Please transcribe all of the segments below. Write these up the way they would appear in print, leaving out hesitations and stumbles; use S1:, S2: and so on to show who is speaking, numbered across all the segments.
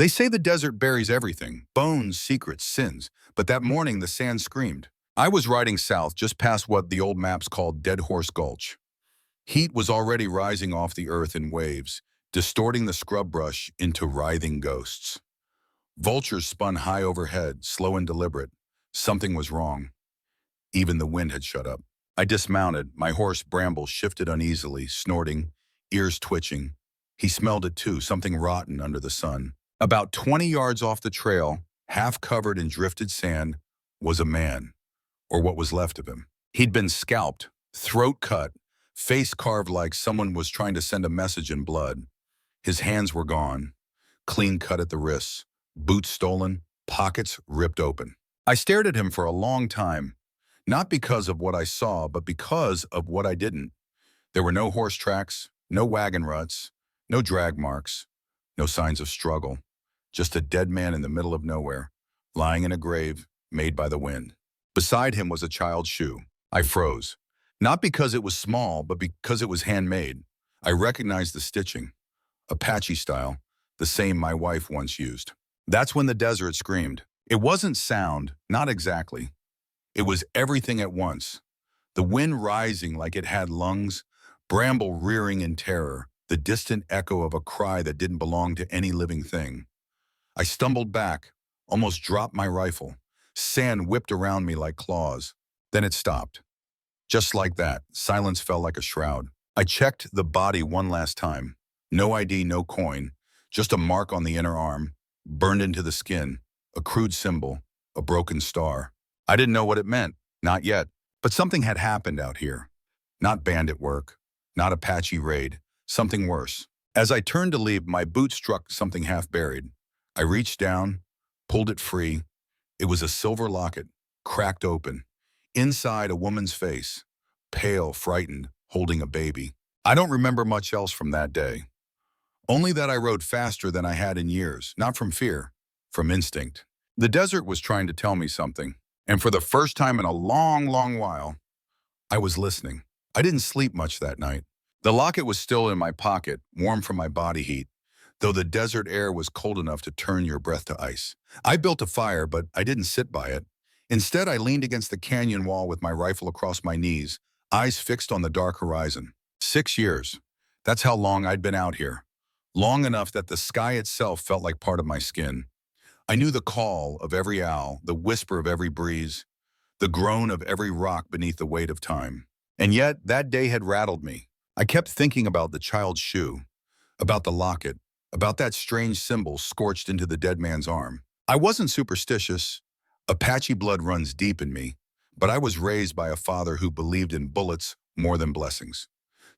S1: They say the desert buries everything, bones, secrets, sins, but that morning the sand screamed. I was riding south just past what the old maps called Dead Horse Gulch. Heat was already rising off the earth in waves, distorting the scrub brush into writhing ghosts. Vultures spun high overhead, slow and deliberate. Something was wrong. Even the wind had shut up. I dismounted. My horse, Bramble, shifted uneasily, snorting, ears twitching. He smelled it too, something rotten under the sun. About 20 yards off the trail, half covered in drifted sand, was a man, or what was left of him. He'd been scalped, throat cut, face carved like someone was trying to send a message in blood. His hands were gone, clean cut at the wrists, boots stolen, pockets ripped open. I stared at him for a long time, not because of what I saw, but because of what I didn't. There were no horse tracks, no wagon ruts, no drag marks, no signs of struggle. Just a dead man in the middle of nowhere, lying in a grave made by the wind. Beside him was a child's shoe. I froze. Not because it was small, but because it was handmade. I recognized the stitching. Apache style, the same my wife once used. That's when the desert screamed. It wasn't sound, not exactly. It was everything at once. The wind rising like it had lungs, Bramble rearing in terror, the distant echo of a cry that didn't belong to any living thing. I stumbled back, almost dropped my rifle. Sand whipped around me like claws. Then it stopped. Just like that, silence fell like a shroud. I checked the body one last time. No ID, no coin, just a mark on the inner arm, burned into the skin, a crude symbol, a broken star. I didn't know what it meant, not yet, but something had happened out here. Not bandit work, not Apache raid, something worse. As I turned to leave, my boot struck something half buried. I reached down, pulled it free. It was a silver locket, cracked open. Inside, a woman's face, pale, frightened, holding a baby. I don't remember much else from that day. Only that I rode faster than I had in years, not from fear, from instinct. The desert was trying to tell me something, and for the first time in a long, long while, I was listening. I didn't sleep much that night. The locket was still in my pocket, warm from my body heat, though the desert air was cold enough to turn your breath to ice. I built a fire, but I didn't sit by it. Instead, I leaned against the canyon wall with my rifle across my knees, eyes fixed on the dark horizon. 6 years. That's how long I'd been out here. Long enough that the sky itself felt like part of my skin. I knew the call of every owl, the whisper of every breeze, the groan of every rock beneath the weight of time. And yet, that day had rattled me. I kept thinking about the child's shoe, about the locket, about that strange symbol scorched into the dead man's arm. I wasn't superstitious. Apache blood runs deep in me, but I was raised by a father who believed in bullets more than blessings.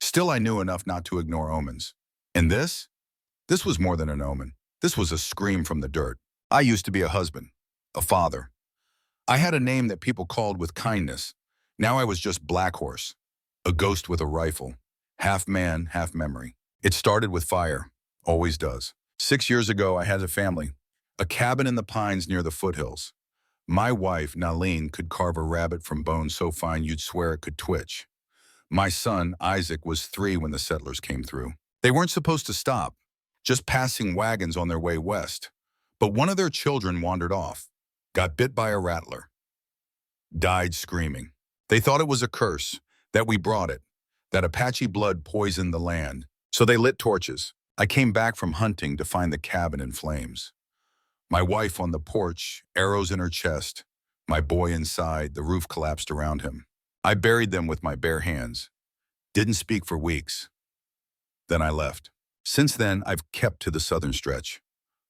S1: Still, I knew enough not to ignore omens. And this was more than an omen. This was a scream from the dirt. I used to be a husband, a father. I had a name that people called with kindness. Now I was just Black Horse, a ghost with a rifle, half man, half memory. It started with fire, always does. 6 years ago, I had a family, a cabin in the pines near the foothills. My wife, Naleen, could carve a rabbit from bone so fine you'd swear it could twitch. My son, Isaac, was 3 when the settlers came through. They weren't supposed to stop, just passing wagons on their way west. But one of their children wandered off, got bit by a rattler, died screaming. They thought it was a curse, that we brought it, that Apache blood poisoned the land. So they lit torches. I came back from hunting to find the cabin in flames. My wife on the porch, arrows in her chest. My boy inside, the roof collapsed around him. I buried them with my bare hands. Didn't speak for weeks. Then I left. Since then, I've kept to the southern stretch.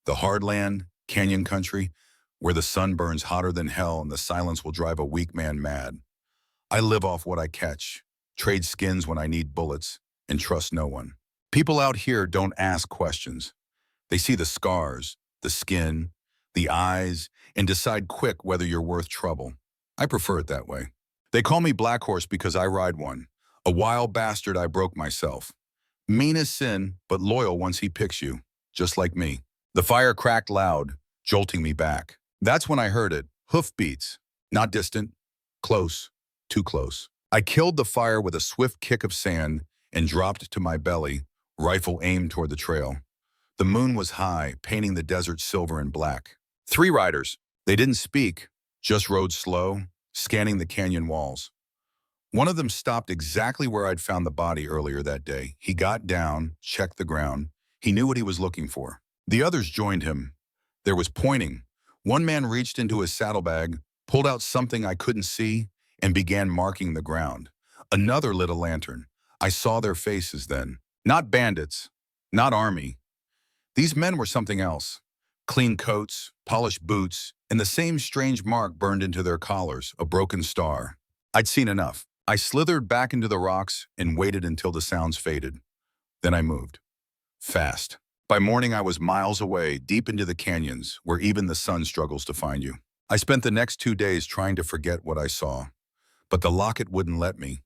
S1: The hard land, canyon country, where the sun burns hotter than hell and the silence will drive a weak man mad. I live off what I catch, trade skins when I need bullets, and trust no one. People out here don't ask questions. They see the scars, the skin, the eyes, and decide quick whether you're worth trouble. I prefer it that way. They call me Black Horse because I ride one. A wild bastard I broke myself. Mean as sin, but loyal once he picks you, just like me. The fire cracked loud, jolting me back. That's when I heard it. Hoofbeats. Not distant. Close. Too close. I killed the fire with a swift kick of sand and dropped to my belly, rifle aimed toward the trail. The moon was high, painting the desert silver and black. 3 riders. They didn't speak, just rode slow, scanning the canyon walls. One of them stopped exactly where I'd found the body earlier that day. He got down, checked the ground. He knew what he was looking for. The others joined him. There was pointing. One man reached into his saddlebag, pulled out something I couldn't see, and began marking the ground. Another lit a lantern. I saw their faces then. Not bandits, not army. These men were something else. Clean coats, polished boots, and the same strange mark burned into their collars, a broken star. I'd seen enough. I slithered back into the rocks and waited until the sounds faded. Then I moved. Fast. By morning, I was miles away, deep into the canyons, where even the sun struggles to find you. I spent the next 2 days trying to forget what I saw, but the locket wouldn't let me.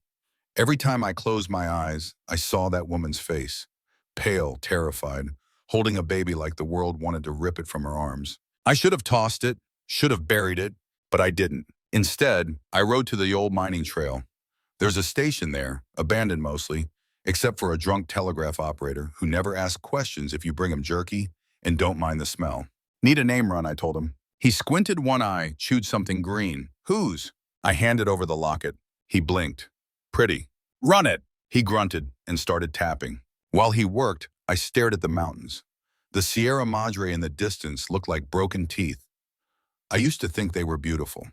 S1: Every time I closed my eyes, I saw that woman's face, pale, terrified, holding a baby like the world wanted to rip it from her arms. I should have tossed it, should have buried it, but I didn't. Instead, I rode to the old mining trail. There's a station there, abandoned mostly, except for a drunk telegraph operator who never asks questions if you bring him jerky and don't mind the smell. Need a name run, I told him. He squinted one eye, chewed something green. Whose? I handed over the locket. He blinked. Pretty. Run it! He grunted and started tapping. While he worked, I stared at the mountains. The Sierra Madre in the distance looked like broken teeth. I used to think they were beautiful.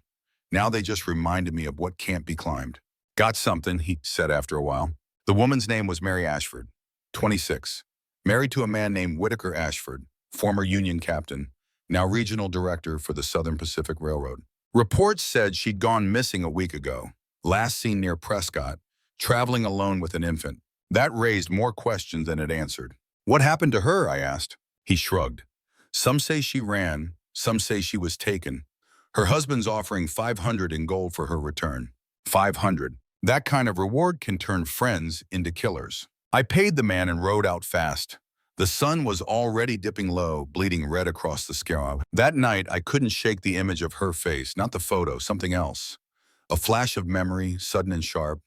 S1: Now they just reminded me of what can't be climbed. Got something, he said after a while. The woman's name was Mary Ashford, 26, married to a man named Whitaker Ashford, former Union captain, now regional director for the Southern Pacific Railroad. Reports said she'd gone missing a week ago, last seen near Prescott, traveling alone with an infant. That raised more questions than it answered. What happened to her, I asked. He shrugged. Some say she ran, some say she was taken. Her husband's offering $500 in gold for her return. $500. That kind of reward can turn friends into killers. I paid the man and rode out fast. The sun was already dipping low, bleeding red across the sky. That night, I couldn't shake the image of her face, not the photo, something else. A flash of memory, sudden and sharp.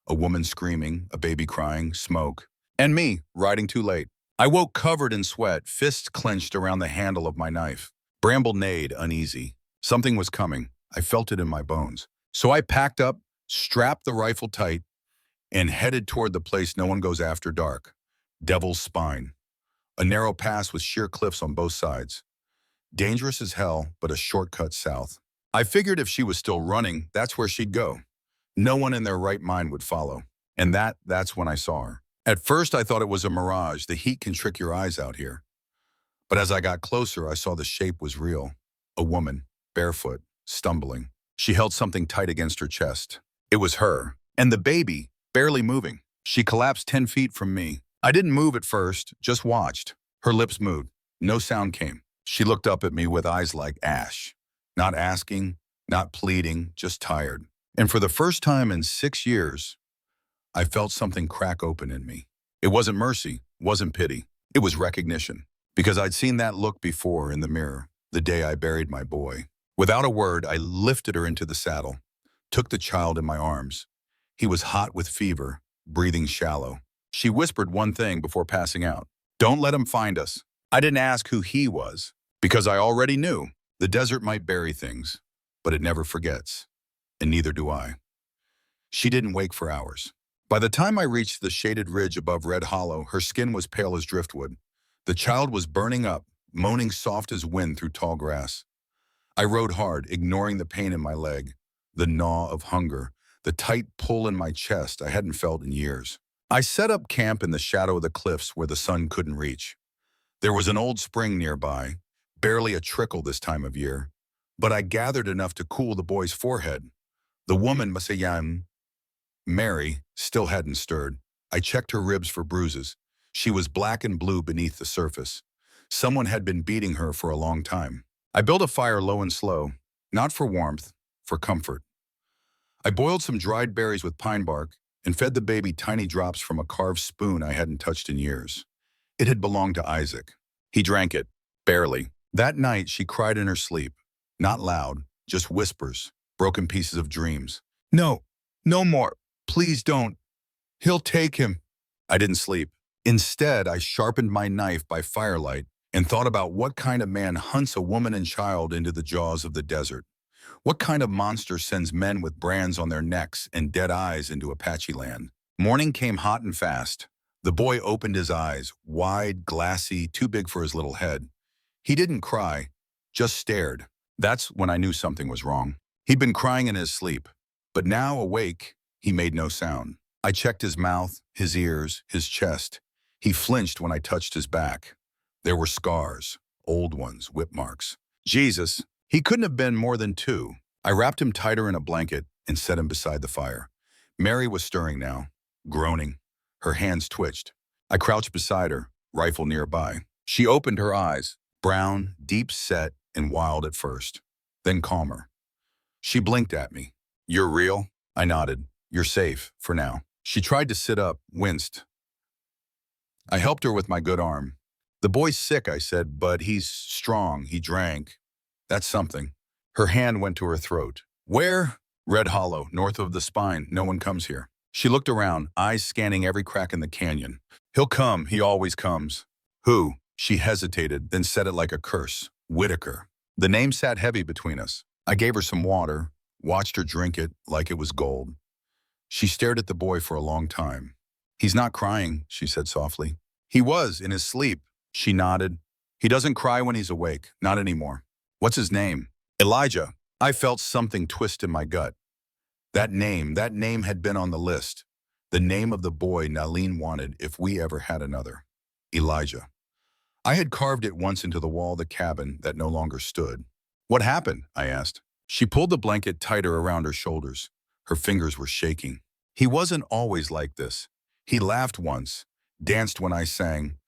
S1: A woman screaming, a baby crying, smoke. And me, riding too late. I woke covered in sweat, fists clenched around the handle of my knife. Bramble neighed, uneasy. Something was coming. I felt it in my bones. So I packed up, strapped the rifle tight, and headed toward the place no one goes after dark. Devil's Spine. A narrow pass with sheer cliffs on both sides. Dangerous as hell, but a shortcut south. I figured if she was still running, that's where she'd go. No one in their right mind would follow. And that's when I saw her. At first, I thought it was a mirage. The heat can trick your eyes out here. But as I got closer, I saw the shape was real. A woman, barefoot, stumbling. She held something tight against her chest. It was her. And the baby, barely moving. She collapsed 10 feet from me. I didn't move at first, just watched. Her lips moved. No sound came. She looked up at me with eyes like ash. Not asking, not pleading, just tired. And for the first time in 6 years, I felt something crack open in me. It wasn't mercy, wasn't pity. It was recognition. Because I'd seen that look before in the mirror, the day I buried my boy. Without a word, I lifted her into the saddle. Took the child in my arms. He was hot with fever, breathing shallow. She whispered one thing before passing out. Don't let him find us. I didn't ask who he was, because I already knew. The desert might bury things, but it never forgets. And neither do I. She didn't wake for hours. By the time I reached the shaded ridge above Red Hollow, her skin was pale as driftwood. The child was burning up, moaning soft as wind through tall grass. I rode hard, ignoring the pain in my leg. The gnaw of hunger, the tight pull in my chest I hadn't felt in years. I set up camp in the shadow of the cliffs where the sun couldn't reach. There was an old spring nearby, barely a trickle this time of year, but I gathered enough to cool the boy's forehead. The woman, Masayam, Mary, still hadn't stirred. I checked her ribs for bruises. She was black and blue beneath the surface. Someone had been beating her for a long time. I built a fire low and slow, not for warmth, for comfort. I boiled some dried berries with pine bark and fed the baby tiny drops from a carved spoon I hadn't touched in years. It had belonged to Isaac. He drank it, barely. That night, she cried in her sleep. Not loud, just whispers, broken pieces of dreams. No, no more. Please don't. He'll take him. I didn't sleep. Instead, I sharpened my knife by firelight and thought about what kind of man hunts a woman and child into the jaws of the desert. What kind of monster sends men with brands on their necks and dead eyes into Apache land? Morning came hot and fast. The boy opened his eyes, wide, glassy, too big for his little head. He didn't cry, just stared. That's when I knew something was wrong. He'd been crying in his sleep, but now awake, he made no sound. I checked his mouth, his ears, his chest. He flinched when I touched his back. There were scars, old ones, whip marks. Jesus, he couldn't have been more than 2. I wrapped him tighter in a blanket and set him beside the fire. Mary was stirring now, groaning. Her hands twitched. I crouched beside her, rifle nearby. She opened her eyes, brown, deep-set, and wild at first, then calmer. She blinked at me. "You're real?" I nodded. "You're safe, for now." She tried to sit up, winced. I helped her with my good arm. "The boy's sick," I said, "but he's strong. He drank. That's something." Her hand went to her throat. "Where?" "Red Hollow, north of the spine. No one comes here." She looked around, eyes scanning every crack in the canyon. "He'll come. He always comes." "Who?" She hesitated, then said it like a curse. "Whitaker." The name sat heavy between us. I gave her some water, watched her drink it like it was gold. She stared at the boy for a long time. "He's not crying," she said softly. "He was, in his sleep." She nodded. "He doesn't cry when he's awake. Not anymore." "What's his name?" "Elijah." I felt something twist in my gut. That name had been on the list. The name of the boy Nalin wanted if we ever had another. Elijah. I had carved it once into the wall of the cabin that no longer stood. "What happened?" I asked. She pulled the blanket tighter around her shoulders. Her fingers were shaking. "He wasn't always like this. He laughed once, danced when I sang.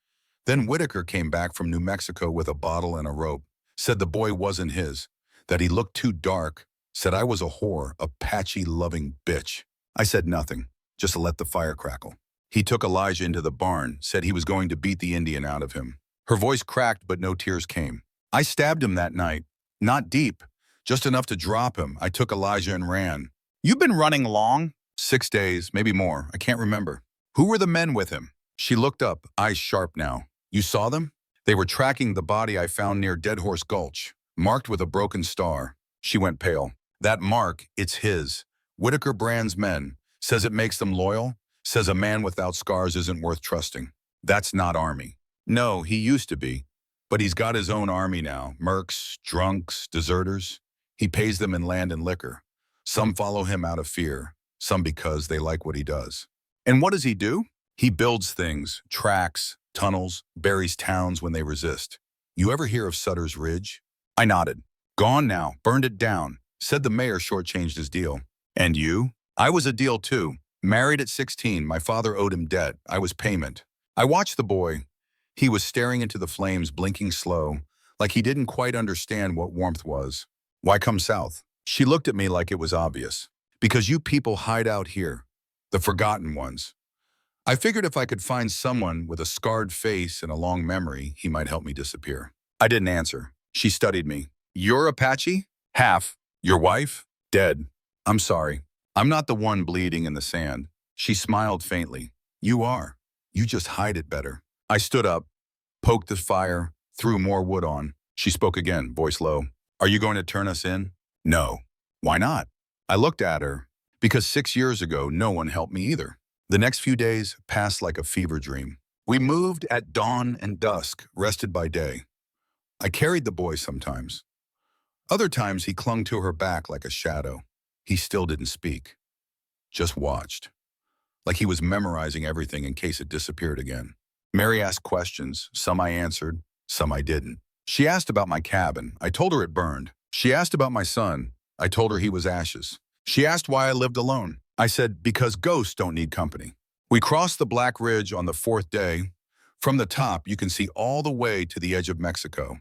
S1: Then Whitaker came back from New Mexico with a bottle and a rope, said the boy wasn't his, that he looked too dark, said I was a whore, Apache-loving bitch." I said nothing, just let the fire crackle. "He took Elijah into the barn, said he was going to beat the Indian out of him." Her voice cracked, but no tears came. "I stabbed him that night. Not deep, just enough to drop him. I took Elijah and ran." "You've been running long?" 6 days, maybe more. I can't remember." "Who were the men with him?" She looked up, eyes sharp now. "You saw them?" "They were tracking the body I found near Dead Horse Gulch, marked with a broken star." She went pale. "That mark, it's his. Whitaker brands men, says it makes them loyal, says a man without scars isn't worth trusting. That's not army." "No, he used to be. But he's got his own army now, mercs, drunks, deserters. He pays them in land and liquor. Some follow him out of fear, some because they like what he does." "And what does he do?" "He builds things, tracks, tunnels, buries towns when they resist. You ever hear of Sutter's Ridge?" I nodded. "Gone now, burned it down. Said the mayor shortchanged his deal." "And you?" "I was a deal too. Married at 16, my father owed him debt. I was payment." I watched the boy. He was staring into the flames, blinking slow, like he didn't quite understand what warmth was. "Why come south?" She looked at me like it was obvious. "Because you people hide out here, the forgotten ones. I figured if I could find someone with a scarred face and a long memory, he might help me disappear." I didn't answer. She studied me. "You're Apache?" "Half." "Your wife?" "Dead." "I'm sorry. I'm not the one bleeding in the sand." She smiled faintly. "You are. You just hide it better." I stood up, poked the fire, threw more wood on. She spoke again, voice low. "Are you going to turn us in?" "No." "Why not?" I looked at her. "Because 6 years ago, no one helped me either." The next few days passed like a fever dream. We moved at dawn and dusk, rested by day. I carried the boy sometimes. Other times he clung to her back like a shadow. He still didn't speak. Just watched. Like he was memorizing everything in case it disappeared again. Mary asked questions. Some I answered, some I didn't. She asked about my cabin. I told her it burned. She asked about my son. I told her he was ashes. She asked why I lived alone. I said, because ghosts don't need company. We crossed the Black Ridge on the 4th day. From the top, you can see all the way to the edge of Mexico.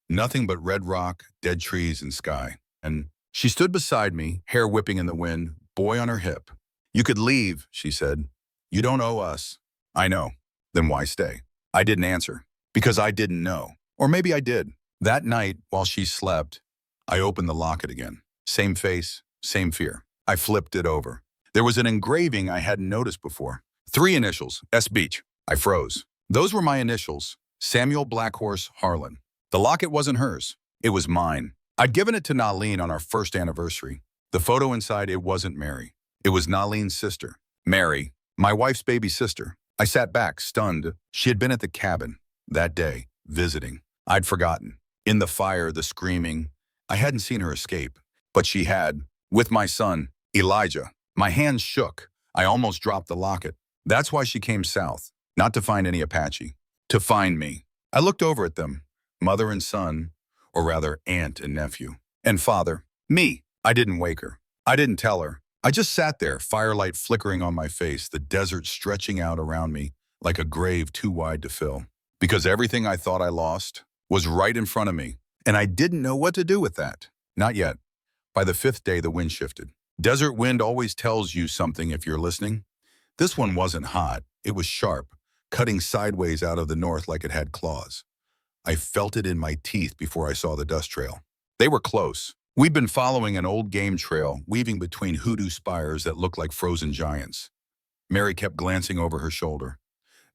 S1: Nothing but red rock, dead trees, and sky. And she stood beside me, hair whipping in the wind, boy on her hip. "You could leave," she said. "You don't owe us." "I know." "Then why stay?" I didn't answer. Because I didn't know. Or maybe I did. That night, while she slept, I opened the locket again. Same face, same fear. I flipped it over. There was an engraving I hadn't noticed before. 3 initials, S. Beach. I froze. Those were my initials, Samuel Blackhorse Harlan. The locket wasn't hers. It was mine. I'd given it to Nalene on our first anniversary. The photo inside, it wasn't Mary. It was Nalene's sister, Mary, my wife's baby sister. I sat back, stunned. She had been at the cabin that day, visiting. I'd forgotten. In the fire, the screaming. I hadn't seen her escape, but she had, with my son, Elijah. My hands shook. I almost dropped the locket. That's why she came south, not to find any Apache, to find me. I looked over at them, mother and son, or rather aunt and nephew, and father, me. I didn't wake her. I didn't tell her. I just sat there, firelight flickering on my face, the desert stretching out around me like a grave too wide to fill. Because everything I thought I lost was right in front of me, and I didn't know what to do with that. Not yet. By the fifth day, the wind shifted. Desert wind always tells you something if you're listening. This one wasn't hot. It was sharp, cutting sideways out of the north like it had claws. I felt it in my teeth before I saw the dust trail. They were close. We'd been following an old game trail, weaving between hoodoo spires that looked like frozen giants. Mary kept glancing over her shoulder.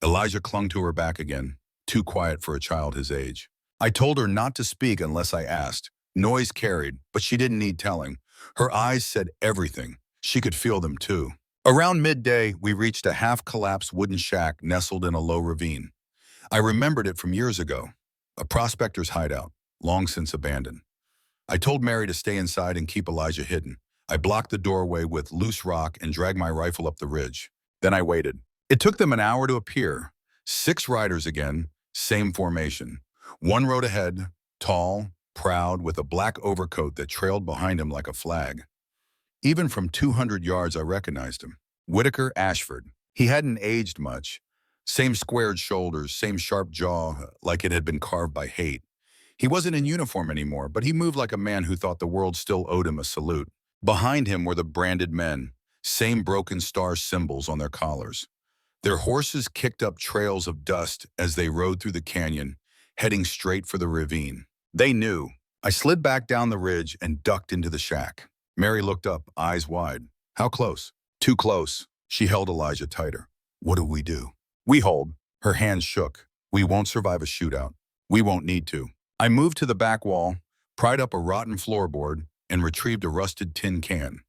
S1: Elijah clung to her back again, too quiet for a child his age. I told her not to speak unless I asked. Noise carried, but she didn't need telling. Her eyes said everything. She could feel them too. Around midday, we reached a half-collapsed wooden shack nestled in a low ravine. I remembered it from years ago. A prospector's hideout, long since abandoned. I told Mary to stay inside and keep Elijah hidden. I blocked the doorway with loose rock and dragged my rifle up the ridge. Then I waited. It took them an hour to appear. 6 riders again, same formation. One rode ahead, tall, proud, with a black overcoat that trailed behind him like a flag. Even from 200 yards, I recognized him. Whitaker Ashford. He hadn't aged much. Same squared shoulders, same sharp jaw, like it had been carved by hate. He wasn't in uniform anymore, but he moved like a man who thought the world still owed him a salute. Behind him were the branded men, same broken star symbols on their collars. Their horses kicked up trails of dust as they rode through the canyon, heading straight for the ravine. They knew. I slid back down the ridge and ducked into the shack. Mary looked up, eyes wide. How close? Too close. She held Elijah tighter. What do we do? We hold. Her hands shook. We won't survive a shootout. We won't need to. I moved to the back wall, pried up a rotten floorboard, and retrieved a rusted tin can.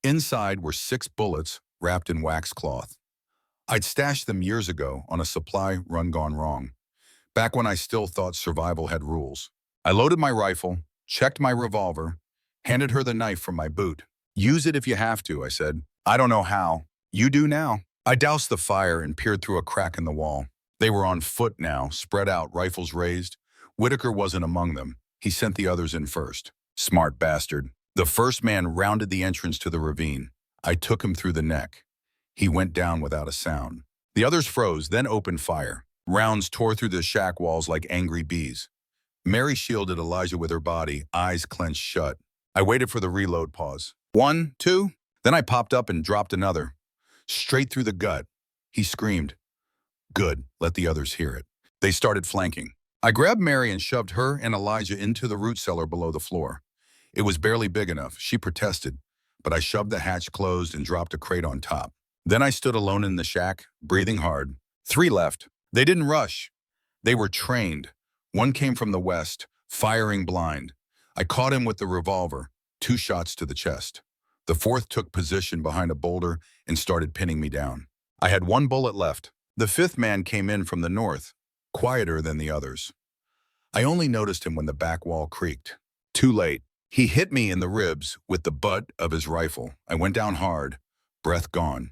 S1: Inside were 6 bullets wrapped in wax cloth. I'd stashed them years ago on a supply run gone wrong, back when I still thought survival had rules. I loaded my rifle, checked my revolver, handed her the knife from my boot. Use it if you have to, I said. I don't know how. You do now. I doused the fire and peered through a crack in the wall. They were on foot now, spread out, rifles raised. Whitaker wasn't among them. He sent the others in first. Smart bastard. The first man rounded the entrance to the ravine. I took him through the neck. He went down without a sound. The others froze, then opened fire. Rounds tore through the shack walls like angry bees. Mary shielded Elijah with her body, eyes clenched shut. I waited for the reload pause. 1, 2. Then I popped up and dropped another. Straight through the gut. He screamed. Good, let the others hear it. They started flanking. I grabbed Mary and shoved her and Elijah into the root cellar below the floor. It was barely big enough. She protested, but I shoved the hatch closed and dropped a crate on top. Then I stood alone in the shack, breathing hard. 3 left. They didn't rush. They were trained. One came from the west, firing blind. I caught him with the revolver, 2 shots to the chest. The 4th took position behind a boulder and started pinning me down. I had 1 bullet left. The 5th man came in from the north, quieter than the others. I only noticed him when the back wall creaked. Too late. He hit me in the ribs with the butt of his rifle. I went down hard, breath gone.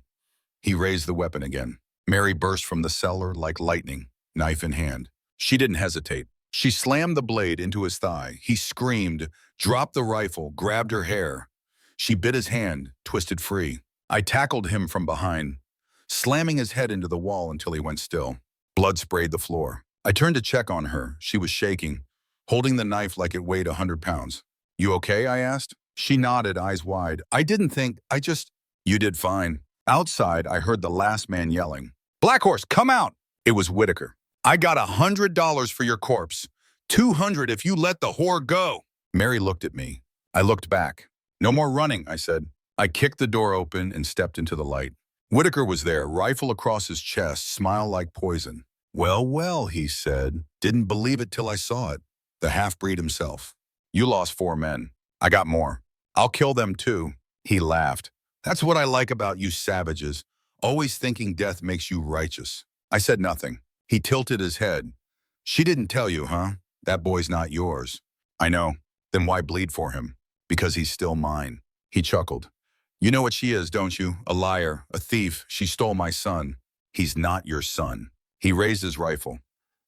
S1: He raised the weapon again. Mary burst from the cellar like lightning, knife in hand. She didn't hesitate. She slammed the blade into his thigh. He screamed, dropped the rifle, grabbed her hair. She bit his hand, twisted free. I tackled him from behind, slamming his head into the wall until he went still. Blood sprayed the floor. I turned to check on her. She was shaking, holding the knife like it weighed 100 pounds. You okay? I asked. She nodded, eyes wide. I didn't think, You did fine. Outside, I heard the last man yelling. Blackhorse, come out! It was Whitaker. I got $100 for your corpse. 200 if you let the whore go. Mary looked at me. I looked back. No more running, I said. I kicked the door open and stepped into the light. Whitaker was there, rifle across his chest, smile like poison. Well, well, he said. Didn't believe it till I saw it. The half-breed himself. You lost 4 men. I got more. I'll kill them too. He laughed. That's what I like about you savages. Always thinking death makes you righteous. I said nothing. He tilted his head. She didn't tell you, huh? That boy's not yours. I know. Then why bleed for him? Because he's still mine. He chuckled. You know what she is, don't you? A liar, a thief. She stole my son. He's not your son. He raised his rifle.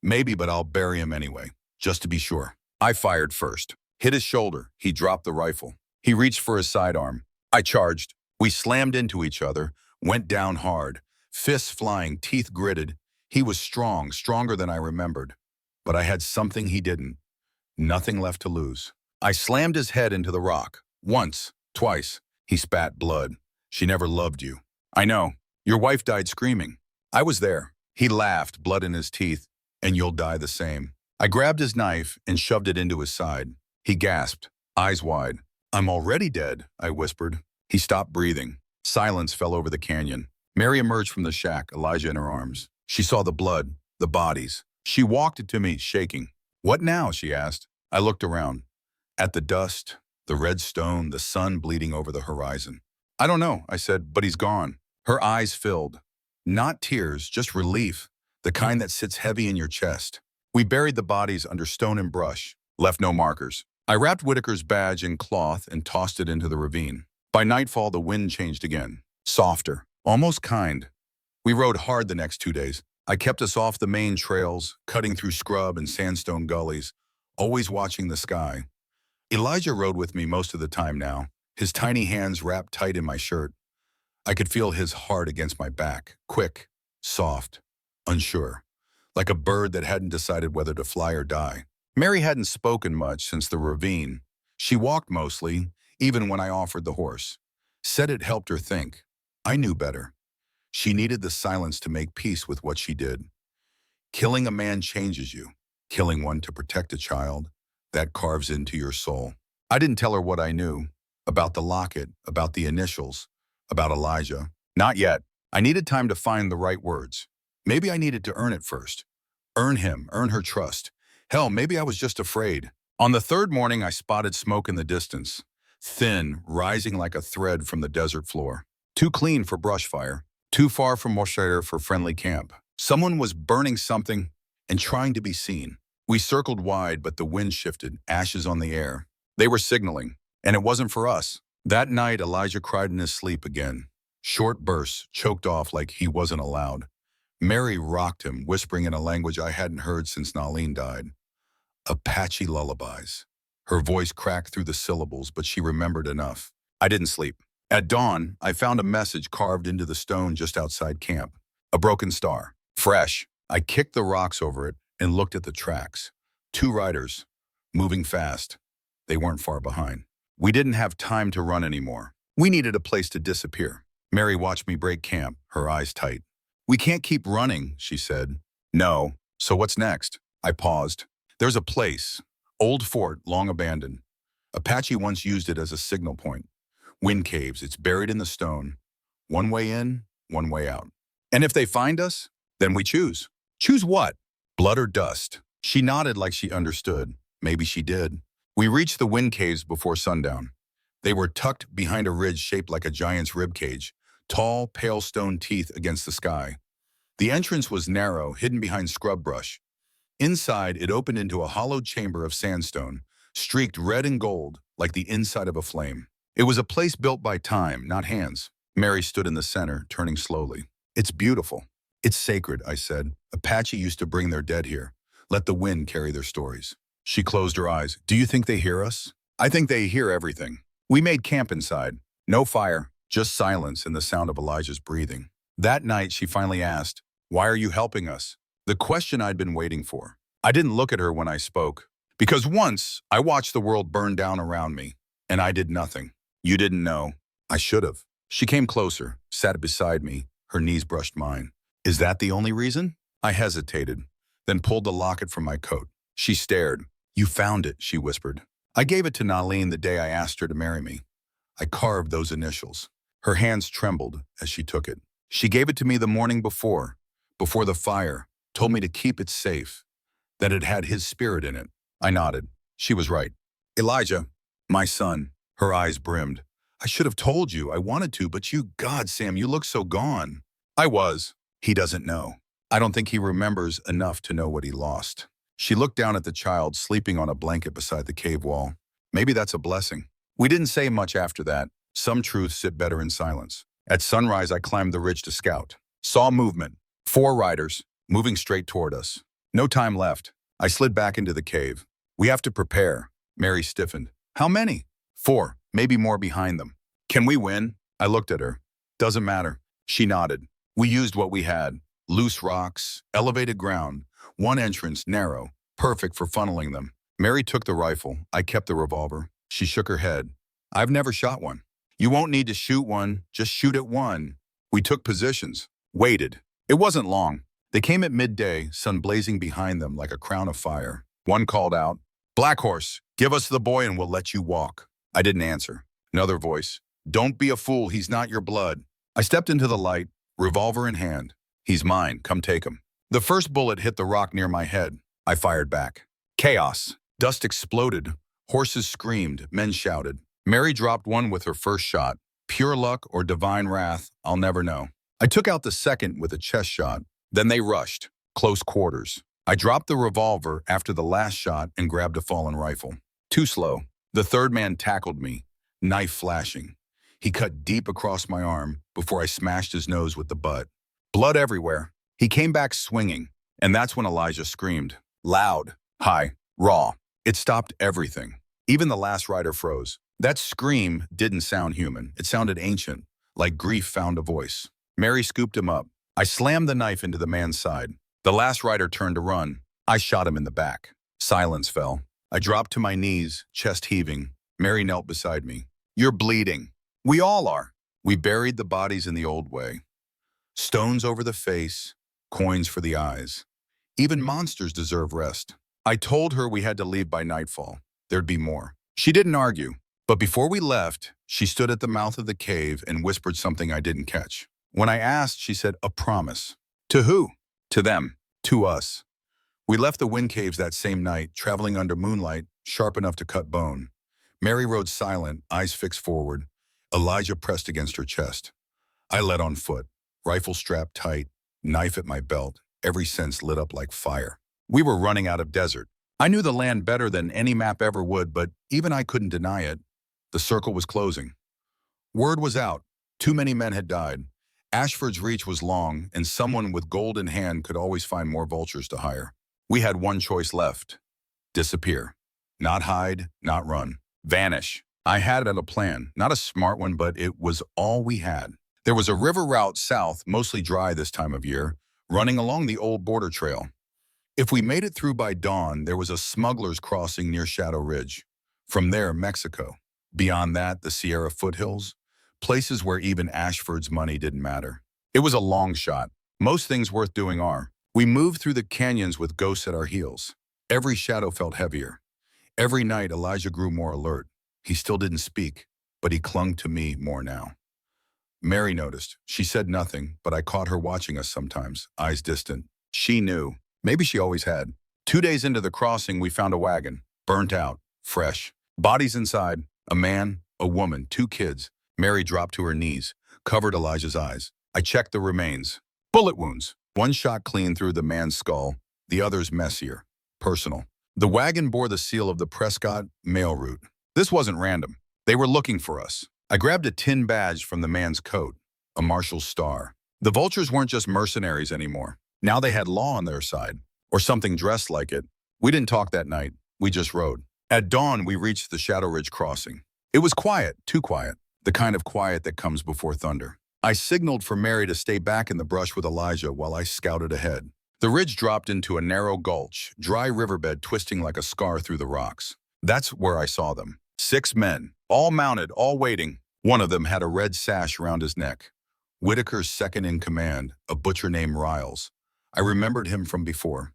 S1: Maybe, but I'll bury him anyway, just to be sure. I fired first. Hit his shoulder. He dropped the rifle. He reached for his sidearm. I charged. We slammed into each other, went down hard. Fists flying, teeth gritted. He was strong, stronger than I remembered. But I had something he didn't. Nothing left to lose. I slammed his head into the rock. Once, twice. He spat blood. She never loved you. I know. Your wife died screaming. I was there. He laughed, blood in his teeth. And you'll die the same. I grabbed his knife and shoved it into his side. He gasped, eyes wide. I'm already dead, I whispered. He stopped breathing. Silence fell over the canyon. Mary emerged from the shack, Elijah in her arms. She saw the blood, the bodies. She walked it to me, shaking. What now? She asked. I looked around. At the dust, the red stone, the sun bleeding over the horizon. I don't know, I said, but he's gone. Her eyes filled. Not tears, just relief, the kind that sits heavy in your chest. We buried the bodies under stone and brush, left no markers. I wrapped Whitaker's badge in cloth and tossed it into the ravine. By nightfall, the wind changed again, softer, almost kind. We rode hard the next 2 days. I kept us off the main trails, cutting through scrub and sandstone gullies, always watching the sky. Elijah rode with me most of the time now, his tiny hands wrapped tight in my shirt. I could feel his heart against my back, quick, soft, unsure, like a bird that hadn't decided whether to fly or die. Mary hadn't spoken much since the ravine. She walked mostly, even when I offered the horse. Said it helped her think. I knew better. She needed the silence to make peace with what she did. Killing a man changes you. Killing one to protect a child, that carves into your soul. I didn't tell her what I knew, about the locket, about the initials, about Elijah. Not yet. I needed time to find the right words. Maybe I needed to earn it first. Earn him, earn her trust. Hell, maybe I was just afraid. On the 3rd morning, I spotted smoke in the distance. Thin, rising like a thread from the desert floor. Too clean for brush fire. Too far from Moshire for friendly camp. Someone was burning something and trying to be seen. We circled wide, but the wind shifted, ashes on the air. They were signaling, and it wasn't for us. That night, Elijah cried in his sleep again. Short bursts, choked off like he wasn't allowed. Mary rocked him, whispering in a language I hadn't heard since Nalene died. Apache lullabies. Her voice cracked through the syllables, but she remembered enough. I didn't sleep. At dawn, I found a message carved into the stone just outside camp. A broken star. Fresh. I kicked the rocks over it and looked at the tracks. 2 riders, moving fast. They weren't far behind. We didn't have time to run anymore. We needed a place to disappear. Mary watched me break camp, her eyes tight. We can't keep running, she said. No. So what's next? I paused. There's a place. Old fort, long abandoned. Apache once used it as a signal point. Wind caves, it's buried in the stone. One way in, one way out. And if they find us, then we choose. Choose what? Blood or dust? She nodded like she understood. Maybe she did. We reached the wind caves before sundown. They were tucked behind a ridge shaped like a giant's rib cage, tall, pale stone teeth against the sky. The entrance was narrow, hidden behind scrub brush. Inside, it opened into a hollowed chamber of sandstone, streaked red and gold like the inside of a flame. It was a place built by time, not hands. Mary stood in the center, turning slowly. It's beautiful. It's sacred, I said. Apache used to bring their dead here. Let the wind carry their stories. She closed her eyes. Do you think they hear us? I think they hear everything. We made camp inside. No fire, just silence and the sound of Elijah's breathing. That night, she finally asked, why are you helping us? The question I'd been waiting for. I didn't look at her when I spoke. Because once, I watched the world burn down around me, and I did nothing. You didn't know. I should have. She came closer, sat beside me. Her knees brushed mine. Is that the only reason? I hesitated, then pulled the locket from my coat. She stared. You found it, she whispered. I gave it to Nalene the day I asked her to marry me. I carved those initials. Her hands trembled as she took it. She gave it to me the morning before the fire, told me to keep it safe, that it had his spirit in it. I nodded. She was right. Elijah, my son, her eyes brimmed. I should have told you. I wanted to, but God, Sam, you look so gone. I was. He doesn't know. I don't think he remembers enough to know what he lost. She looked down at the child sleeping on a blanket beside the cave wall. Maybe that's a blessing. We didn't say much after that. Some truths sit better in silence. At sunrise, I climbed the ridge to scout. Saw movement. 4 riders, moving straight toward us. No time left. I slid back into the cave. We have to prepare. Mary stiffened. How many? 4, maybe more behind them. Can we win? I looked at her. Doesn't matter. She nodded. We used what we had. Loose rocks, elevated ground, one entrance, narrow, perfect for funneling them. Mary took the rifle. I kept the revolver. She shook her head. I've never shot one. You won't need to shoot one. Just shoot at one. We took positions. Waited. It wasn't long. They came at midday, sun blazing behind them like a crown of fire. One called out, Black Horse, give us the boy and we'll let you walk. I didn't answer. Another voice, don't be a fool, he's not your blood. I stepped into the light, revolver in hand. He's mine, come take him. The first bullet hit the rock near my head. I fired back. Chaos. Dust exploded. Horses screamed, men shouted. Mary dropped one with her first shot. Pure luck or divine wrath, I'll never know. I took out the second with a chest shot. Then they rushed. Close quarters. I dropped the revolver after the last shot and grabbed a fallen rifle. Too slow. The third man tackled me, knife flashing. He cut deep across my arm before I smashed his nose with the butt. Blood everywhere. He came back swinging, and that's when Elijah screamed. Loud, high, raw. It stopped everything. Even the last rider froze. That scream didn't sound human. It sounded ancient, like grief found a voice. Mary scooped him up. I slammed the knife into the man's side. The last rider turned to run. I shot him in the back. Silence fell. I dropped to my knees, chest heaving. Mary knelt beside me. You're bleeding. We all are. We buried the bodies in the old way. Stones over the face, coins for the eyes. Even monsters deserve rest. I told her we had to leave by nightfall. There'd be more. She didn't argue. But before we left, she stood at the mouth of the cave and whispered something I didn't catch. When I asked, she said, a promise. To who? To them. To us. We left the wind caves that same night, traveling under moonlight, sharp enough to cut bone. Mary rode silent, eyes fixed forward. Elijah pressed against her chest. I led on foot, rifle strapped tight, knife at my belt, every sense lit up like fire. We were running out of desert. I knew the land better than any map ever would, but even I couldn't deny it. The circle was closing. Word was out. Too many men had died. Ashford's reach was long, and someone with gold in hand could always find more vultures to hire. We had one choice left. Disappear. Not hide, not run. Vanish. I had a plan, not a smart one, but it was all we had. There was a river route south, mostly dry this time of year, running along the old border trail. If we made it through by dawn, there was a smuggler's crossing near Shadow Ridge. From there, Mexico. Beyond that, the Sierra foothills, places where even Ashford's money didn't matter. It was a long shot. Most things worth doing are. We moved through the canyons with ghosts at our heels. Every shadow felt heavier. Every night, Elijah grew more alert. He still didn't speak, but he clung to me more now. Mary noticed. She said nothing, but I caught her watching us sometimes, eyes distant. She knew. Maybe she always had. 2 days into the crossing, we found a wagon. Burnt out. Fresh. Bodies inside. A man, a woman, 2 kids. Mary dropped to her knees, covered Elijah's eyes. I checked the remains. Bullet wounds. One shot clean through the man's skull, the other's messier. Personal. The wagon bore the seal of the Prescott mail route. This wasn't random. They were looking for us. I grabbed a tin badge from the man's coat, a marshal's star. The vultures weren't just mercenaries anymore. Now they had law on their side, or something dressed like it. We didn't talk that night. We just rode. At dawn, we reached the Shadow Ridge crossing. It was quiet, too quiet, the kind of quiet that comes before thunder. I signaled for Mary to stay back in the brush with Elijah while I scouted ahead. The ridge dropped into a narrow gulch, dry riverbed twisting like a scar through the rocks. That's where I saw them. 6 men, all mounted, all waiting. One of them had a red sash around his neck. Whitaker's second in command, a butcher named Riles. I remembered him from before.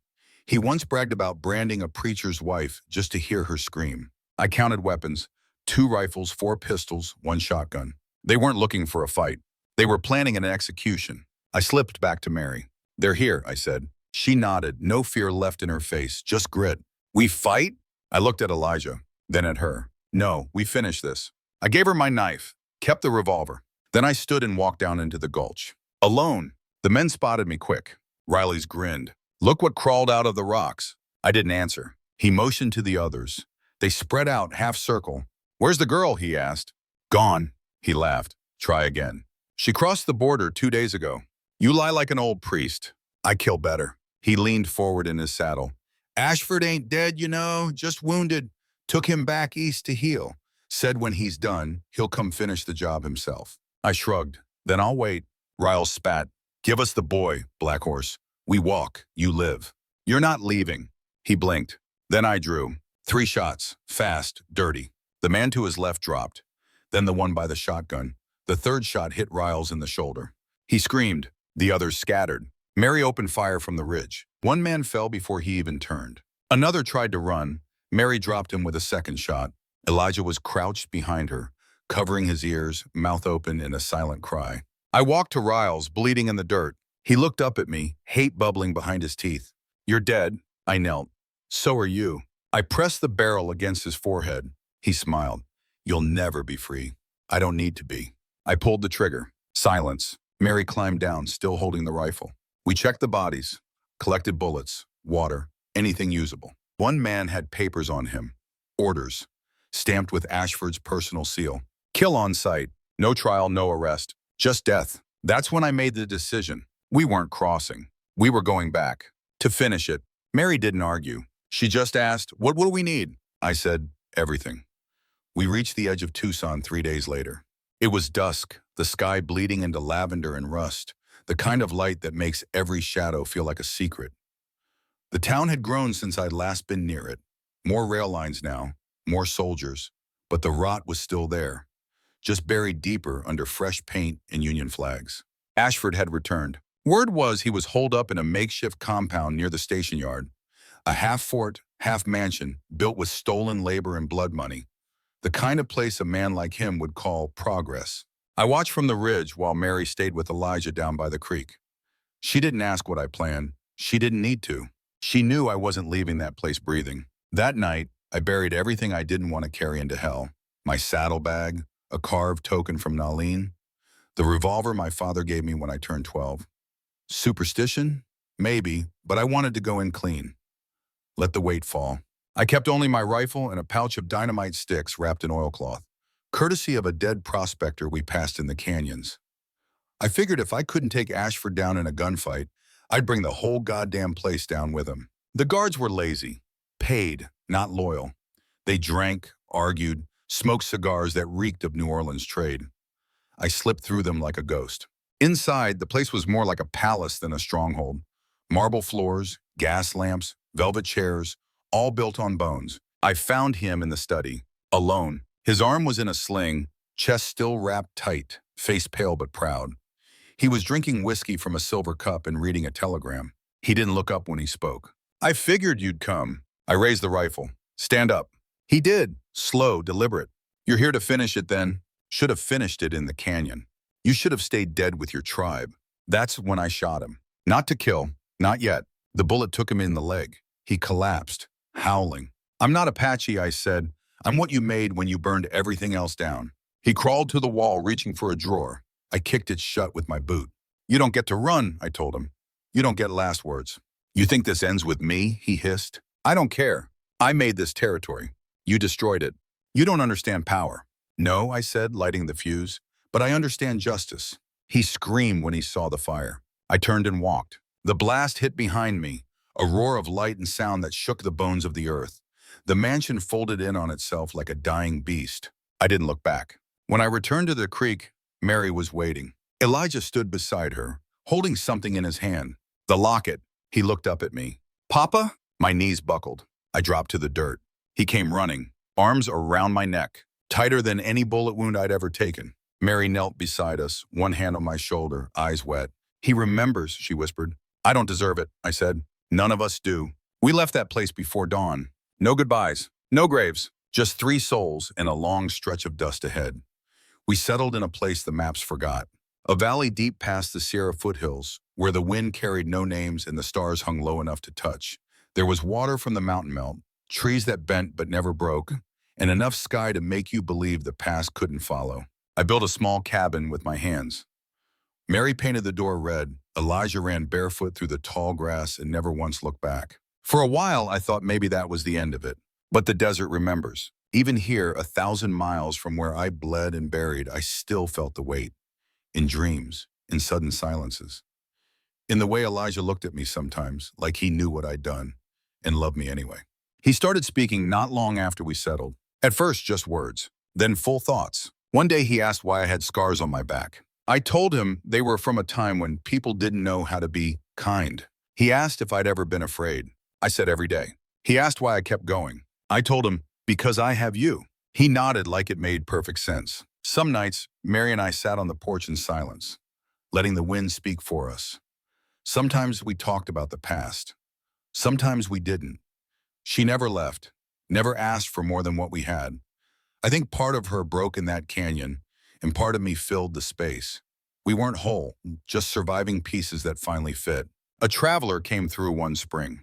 S1: He once bragged about branding a preacher's wife just to hear her scream. I counted weapons, 2 rifles, 4 pistols, 1 shotgun. They weren't looking for a fight. They were planning an execution. I slipped back to Mary. They're here, I said. She nodded, no fear left in her face, just grit. We fight? I looked at Elijah, then at her. No, we finished this. I gave her my knife, kept the revolver. Then I stood and walked down into the gulch. Alone. The men spotted me quick. Riley's grinned. Look what crawled out of the rocks. I didn't answer. He motioned to the others. They spread out, half circle. Where's the girl? He asked. Gone. He laughed. Try again. She crossed the border 2 days ago. You lie like an old priest. I kill better. He leaned forward in his saddle. Ashford ain't dead, you know, just wounded. Took him back east to heal. Said when he's done, he'll come finish the job himself. I shrugged. Then I'll wait. Riles spat. Give us the boy, Black Horse. We walk, you live. You're not leaving. He blinked. Then I drew. 3 shots, fast, dirty. The man to his left dropped. Then the one by the shotgun. The 3rd shot hit Riles in the shoulder. He screamed. The others scattered. Mary opened fire from the ridge. 1 man fell before he even turned. Another tried to run. Mary dropped him with a 2nd shot. Elijah was crouched behind her, covering his ears, mouth open in a silent cry. I walked to Riles, bleeding in the dirt. He looked up at me, hate bubbling behind his teeth. You're dead. I knelt. So are you. I pressed the barrel against his forehead. He smiled. You'll never be free. I don't need to be. I pulled the trigger. Silence. Mary climbed down, still holding the rifle. We checked the bodies, collected bullets, water, anything usable. 1 man had papers on him. Orders. Stamped with Ashford's personal seal. Kill on sight. No trial, no arrest. Just death. That's when I made the decision. We weren't crossing. We were going back. To finish it. Mary didn't argue. She just asked, what do we need? I said, everything. We reached the edge of Tucson 3 days later. It was dusk, the sky bleeding into lavender and rust, the kind of light that makes every shadow feel like a secret. The town had grown since I'd last been near it. More rail lines now, more soldiers, but the rot was still there, just buried deeper under fresh paint and Union flags. Ashford had returned. Word was he was holed up in a makeshift compound near the station yard, a half-fort, half-mansion built with stolen labor and blood money, the kind of place a man like him would call progress. I watched from the ridge while Mary stayed with Elijah down by the creek. She didn't ask what I planned. She didn't need to. She knew I wasn't leaving that place breathing. That night, I buried everything I didn't want to carry into hell. My saddlebag, a carved token from Nalin, the revolver my father gave me when I turned 12. Superstition? Maybe, but I wanted to go in clean. Let the weight fall. I kept only my rifle and a pouch of dynamite sticks wrapped in oilcloth, courtesy of a dead prospector we passed in the canyons. I figured if I couldn't take Ashford down in a gunfight, I'd bring the whole goddamn place down with him. The guards were lazy, paid, not loyal. They drank, argued, smoked cigars that reeked of New Orleans trade. I slipped through them like a ghost. Inside, the place was more like a palace than a stronghold. Marble floors, gas lamps, velvet chairs, all built on bones. I found him in the study, alone. His arm was in a sling, chest still wrapped tight, face pale but proud. He was drinking whiskey from a silver cup and reading a telegram. He didn't look up when he spoke. I figured you'd come. I raised the rifle. Stand up. He did, slow, deliberate. You're here to finish it then? Should have finished it in the canyon. You should have stayed dead with your tribe. That's when I shot him. Not to kill, not yet. The bullet took him in the leg. He collapsed, howling. I'm not Apache, I said. I'm what you made when you burned everything else down. He crawled to the wall, reaching for a drawer. I kicked it shut with my boot. You don't get to run, I told him. You don't get last words. You think this ends with me, he hissed. I don't care. I made this territory. You destroyed it. You don't understand power. No, I said, lighting the fuse, but I understand justice. He screamed when he saw the fire. I turned and walked. The blast hit behind me, a roar of light and sound that shook the bones of the earth. The mansion folded in on itself like a dying beast. I didn't look back. When I returned to the creek, Mary was waiting. Elijah stood beside her, holding something in his hand. The locket. He looked up at me. Papa? My knees buckled. I dropped to the dirt. He came running, arms around my neck, tighter than any bullet wound I'd ever taken. Mary knelt beside us, one hand on my shoulder, eyes wet. He remembers, she whispered. I don't deserve it, I said. None of us do. We left that place before dawn. No goodbyes, no graves, just 3 souls and a long stretch of dust ahead. We settled in a place the maps forgot, A valley deep past the Sierra foothills, where the wind carried no names and the stars hung low enough to touch. There was water from the mountain melt, trees that bent but never broke, and enough sky to make you believe the past couldn't follow. I built a small cabin with my hands. Mary painted the door red. Elijah ran barefoot through the tall grass and never once looked back. For a while, I thought maybe that was the end of it. But the desert remembers. Even here, 1,000 miles from where I bled and buried, I still felt the weight. In dreams, in sudden silences. In the way Elijah looked at me sometimes, like he knew what I'd done, and loved me anyway. He started speaking not long after we settled. At first, just words, then full thoughts. One day he asked why I had scars on my back. I told him they were from a time when people didn't know how to be kind. He asked if I'd ever been afraid. I said every day. He asked why I kept going. I told him, because I have you. He nodded like it made perfect sense. Some nights, Mary and I sat on the porch in silence, letting the wind speak for us. Sometimes we talked about the past. Sometimes we didn't. She never left, never asked for more than what we had. I think part of her broke in that canyon, and part of me filled the space. We weren't whole, just surviving pieces that finally fit. A traveler came through one spring.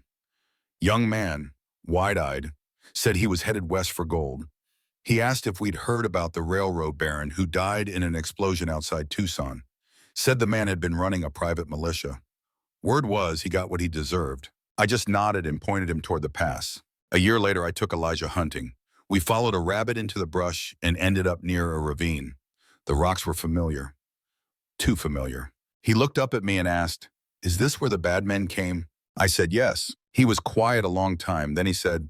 S1: Young man, wide-eyed, said he was headed west for gold. He asked if we'd heard about the railroad baron who died in an explosion outside Tucson. Said the man had been running a private militia. Word was he got what he deserved. I just nodded and pointed him toward the pass. A year later, I took Elijah hunting. We followed a rabbit into the brush and ended up near a ravine. The rocks were familiar. Too familiar. He looked up at me and asked, "Is this where the bad men came?" I said yes. He was quiet a long time. Then he said,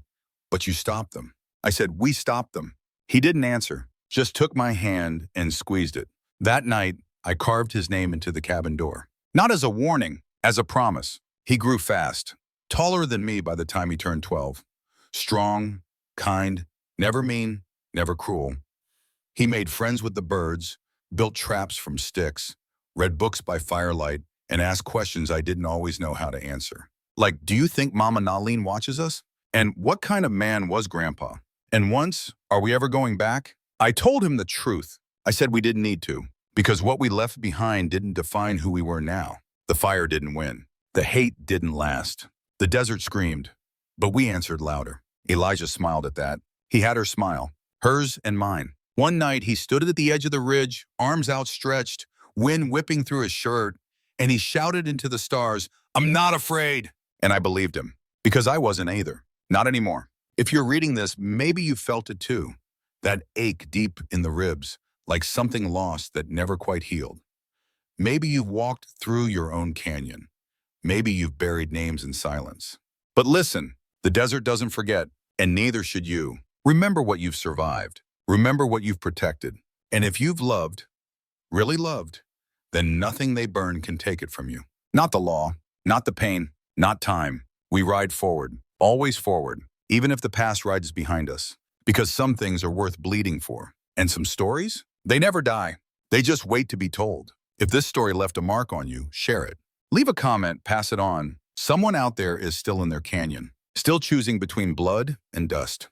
S1: "But you stopped them." I said, "We stopped them." He didn't answer, just took my hand and squeezed it. That night, I carved his name into the cabin door. Not as a warning, as a promise. He grew fast, taller than me by the time he turned 12. Strong, kind, never mean, never cruel. He made friends with the birds, built traps from sticks, read books by firelight, and asked questions I didn't always know how to answer. Like, do you think Mama Nalene watches us? And what kind of man was Grandpa? And once, are we ever going back? I told him the truth. I said we didn't need to, because what we left behind didn't define who we were now. The fire didn't win. The hate didn't last. The desert screamed, but we answered louder. Elijah smiled at that. He had her smile, hers and mine. One night, he stood at the edge of the ridge, arms outstretched, wind whipping through his shirt, and he shouted into the stars, "I'm not afraid." And I believed him, because I wasn't either. Not anymore. If you're reading this, maybe you felt it too. That ache deep in the ribs, like something lost that never quite healed. Maybe you've walked through your own canyon. Maybe you've buried names in silence. But listen, the desert doesn't forget, and neither should you. Remember what you've survived. Remember what you've protected. And if you've loved, really loved, then nothing they burn can take it from you. Not the law, not the pain, not time. We ride forward, always forward, even if the past rides behind us. Because some things are worth bleeding for. And some stories? They never die. They just wait to be told. If this story left a mark on you, share it. Leave a comment, pass it on. Someone out there is still in their canyon, still choosing between blood and dust.